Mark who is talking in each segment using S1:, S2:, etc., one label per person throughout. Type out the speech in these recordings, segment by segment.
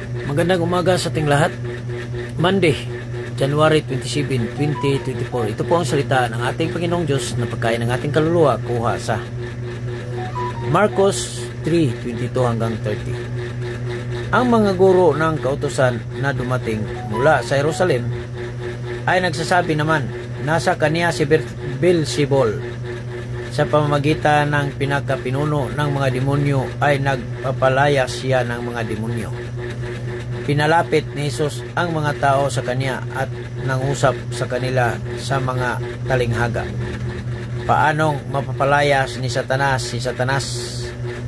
S1: Magandang umaga sa ating lahat. Monday, January 27, 2024. Ito po ang salita ng ating Panginoong Diyos na pagkain ng ating kaluluwa kuha sa Marcos 3:22 hanggang 30. Ang mga guro ng kautusan na dumating mula sa Jerusalem ay nagsasabi naman, nasa kaniya si Beelzebul. Sa pamamagitan ng pinakapinuno ng mga demonyo ay nagpapalaya siya ng mga demonyo. Pinalapit ni Jesus ang mga tao sa kanya at nangusap sa kanila sa mga talinghaga. Paanong mapapalayas ni Satanas si Satanas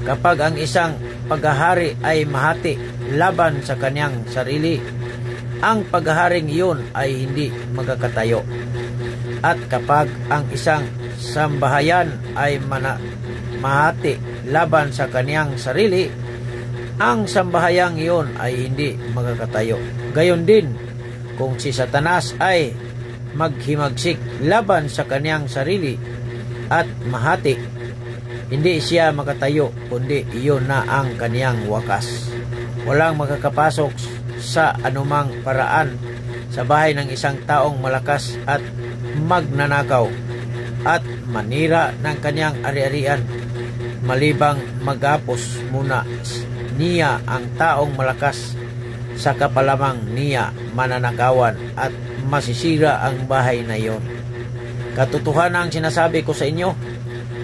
S1: kapag ang isang paghahari ay mahati laban sa kanyang sarili? Ang paghaharing iyon ay hindi magkakatayo. At kapag ang isang sambahayan ay mahati laban sa kaniyang sarili, ang sambahayang iyon ay hindi magkakatayo. Gayon din, kung si Satanas ay maghimagsik laban sa kaniyang sarili at mahati, hindi siya makatayo, kundi iyon na ang kaniyang wakas. Walang makakapasok sa anumang paraan sa bahay ng isang taong malakas at magnanakaw at manira ng kanyang ari-arian, malibang magapos muna niya ang taong malakas, sa kapalamang niya mananakawan at masisira ang bahay na iyon. Katotohanan ang sinasabi ko sa inyo,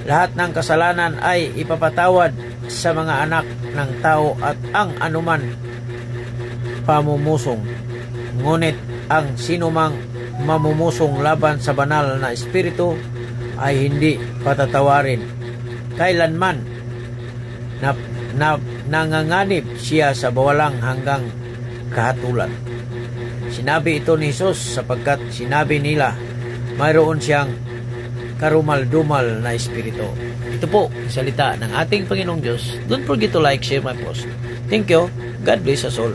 S1: lahat ng kasalanan ay ipapatawad sa mga anak ng tao at ang anuman pamumusong. Ngunit ang sinumang mamumusong laban sa banal na espiritu ay hindi patatawarin kailanman, nanganganib siya sa bawalang hanggang kahatulan. Sinabi ito ni Jesus sapagkat sinabi nila mayroon siyang karumal-dumal na espiritu. Ito po salita ng ating Panginoong Diyos. Don't forget to like, share my post. Thank you. God bless us all.